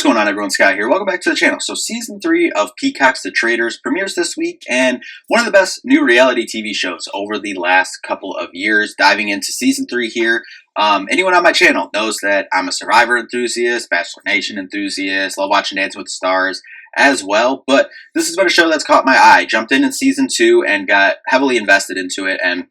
going on, everyone? Scott here. Welcome back to the channel. So season 3 of Peacock's The Traitors premieres this week, and one of the best new reality TV shows over the last couple of years. Diving into season 3 here. Anyone on my channel knows that I'm a Survivor enthusiast, Bachelor Nation enthusiast, love watching Dancing with the Stars as well, but this has been a show that's caught my eye. Jumped in season 2 and got heavily invested into it, and,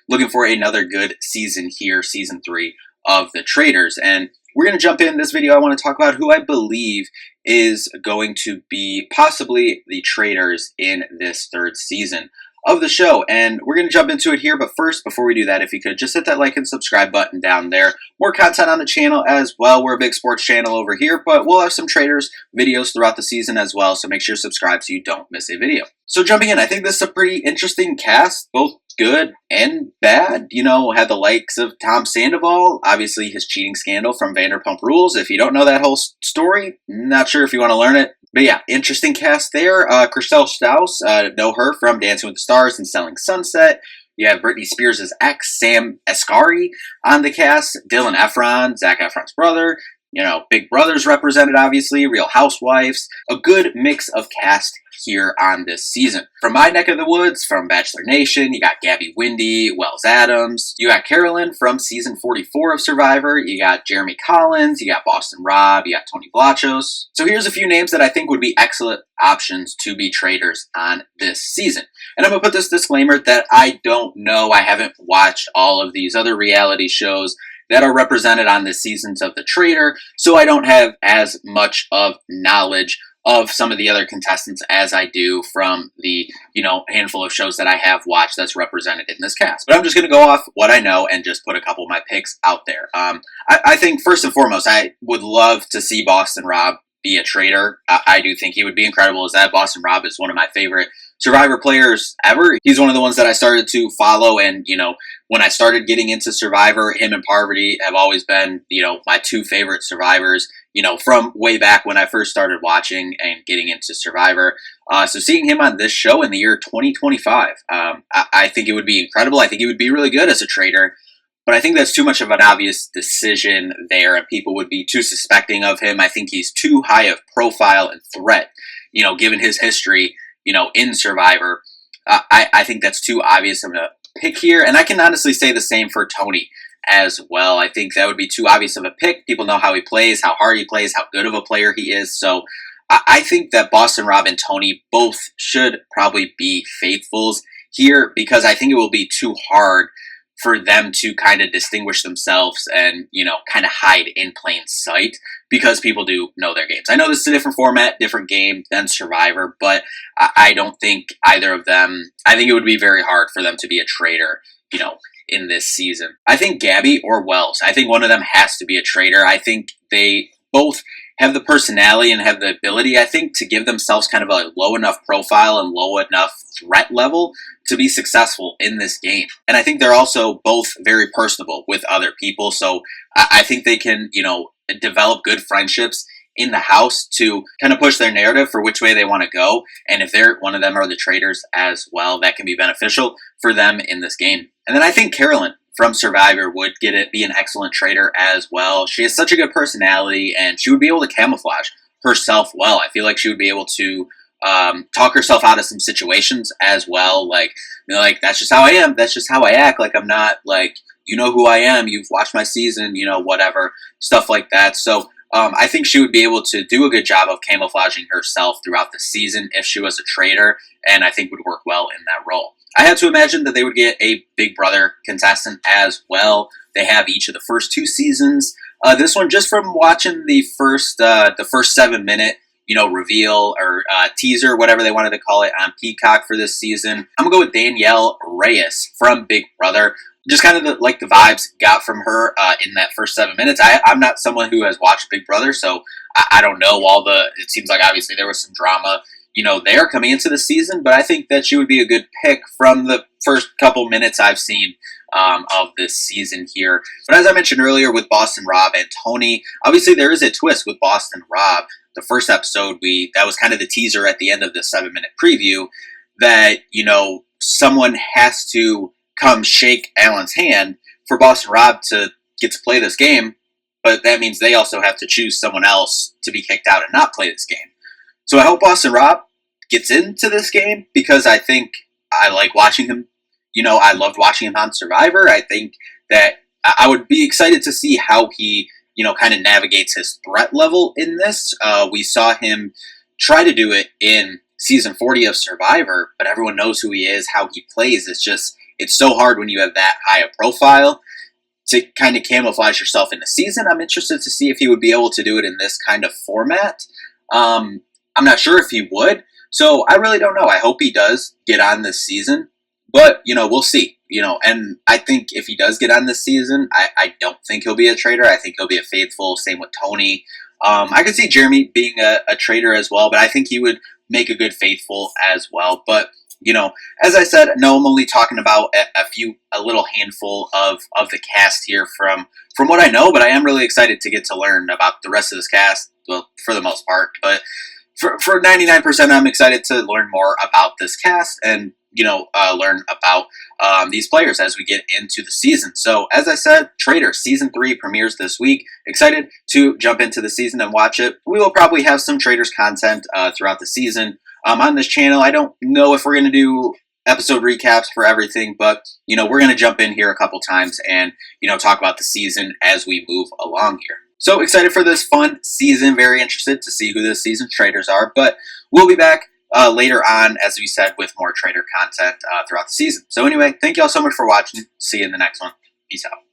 looking for another good season here, season 3 of The Traitors. And we're going to jump in this video. I want to talk about who I believe is going to be possibly the traitors in this third season of the show. And we're going to jump into it here. But first, before we do that, if you could just hit that like and subscribe button down there. More content on the channel as well. We're a big sports channel over here, but we'll have some traitors videos throughout the season as well. So make sure to subscribe so you don't miss a video. So jumping in, I think this is a pretty interesting cast, both good and bad. Had the likes of Tom Sandoval, obviously his cheating scandal from Vanderpump Rules. If you don't know that whole story, not sure if you want to learn it. But yeah, interesting cast there. Chriselle Staus, know her from Dancing with the Stars and Selling Sunset. You have Britney Spears' ex, Sam Asghari, on the cast. Dylan Efron, Zac Efron's brother. Big Brother's represented, obviously. Real Housewives. A good mix of cast here on this season. From my neck of the woods, from Bachelor Nation, you got Gabby Windey, Wells Adams. You got Carolyn from season 44 of Survivor. You got Jeremy Collins. You got Boston Rob. You got Tony Blachos. So here's a few names that I think would be excellent options to be traitors on this season. And I'm going to put this disclaimer that I don't know. I haven't watched all of these other reality shows that are represented on the seasons of The Traitor, so I don't have as much of knowledge of some of the other contestants as I do from the, handful of shows that I have watched that's represented in this cast. But I'm just going to go off what I know and just put a couple of my picks out there. I think, first and foremost, I would love to see Boston Rob be a traitor. I do think he would be incredible as that. Boston Rob is one of my favorite Survivor players ever. He's one of the ones that I started to follow, and, when I started getting into Survivor, him and Parvati have always been, my two favorite Survivors, from way back when I first started watching and getting into Survivor. So seeing him on this show in the year 2025, I think it would be incredible. I think he would be really good as a traitor, but I think that's too much of an obvious decision there, and people would be too suspecting of him. I think he's too high of profile and threat, given his history, in Survivor. I think that's too obvious of a pick here, and I can honestly say the same for Tony as well. I think that would be too obvious of a pick. People know how he plays, how hard he plays, how good of a player he is. So I think that Boston Rob and Tony both should probably be faithfuls here, because I think it will be too hard for them to kind of distinguish themselves and, kind of hide in plain sight, because people do know their games. I know this is a different format, different game than Survivor, but I don't think either of them, I think it would be very hard for them to be a traitor, in this season. I think Gabby or Wells, I think one of them has to be a traitor. I think they both have the personality and have the ability, I think, to give themselves kind of a low enough profile and low enough threat level to be successful in this game. And I think they're also both very personable with other people. So I think they can, develop good friendships in the house to kind of push their narrative for which way they want to go. And if one of them are the traitors as well, that can be beneficial for them in this game. And then I think Carolyn from Survivor would be an excellent traitor as well. She has such a good personality, and she would be able to camouflage herself well. I feel like she would be able to talk herself out of some situations as well. Like, that's just how I am. That's just how I act. Like, I'm not like, who I am. You've watched my season, whatever, stuff like that. So I think she would be able to do a good job of camouflaging herself throughout the season if she was a traitor, and I think would work well in that role. I had to imagine that they would get a Big Brother contestant as well. They have each of the first 2 seasons. This one, just from watching the first 7-minute, reveal or teaser, whatever they wanted to call it, on Peacock for this season, I'm gonna go with Danielle Reyes from Big Brother. Just kind of the vibes got from her in that first 7 minutes. I'm not someone who has watched Big Brother, so I don't know it seems like obviously there was some drama, there coming into the season, but I think that she would be a good pick from the first couple minutes I've seen of this season here. But as I mentioned earlier with Boston Rob and Tony, obviously there is a twist with Boston Rob. The first episode, that was kind of the teaser at the end of the 7-minute preview that, someone has to come shake Alan's hand for Boston Rob to get to play this game. but that means they also have to choose someone else to be kicked out and not play this game. So I hope Austin Rob gets into this game because I think I like watching him. I loved watching him on Survivor. I think that I would be excited to see how he, kind of navigates his threat level in this. We saw him try to do it in season 40 of Survivor, but everyone knows who he is, how he plays. It's so hard when you have that high a profile to kind of camouflage yourself in the season. I'm interested to see if he would be able to do it in this kind of format. I'm not sure if he would, so I really don't know. I hope he does get on this season, but, we'll see. And I think if he does get on this season, I don't think he'll be a traitor. I think he'll be a faithful. Same with Tony. I could see Jeremy being a traitor as well, but I think he would make a good faithful as well. But, as I said, no, I'm only talking about a little handful of the cast here from what I know, but I am really excited to get to learn about the rest of this cast, well, for the most part. But for 99%, I'm excited to learn more about this cast and, learn about these players as we get into the season. So, as I said, Traitors Season 3 premieres this week. Excited to jump into the season and watch it. We will probably have some Traitors content throughout the season on this channel. I don't know if we're going to do episode recaps for everything, but, we're going to jump in here a couple times and, talk about the season as we move along here. So excited for this fun season. Very interested to see who this season's Traitors are, but we'll be back later on, as we said, with more Traitor content throughout the season. So anyway, thank you all so much for watching. See you in the next one. Peace out.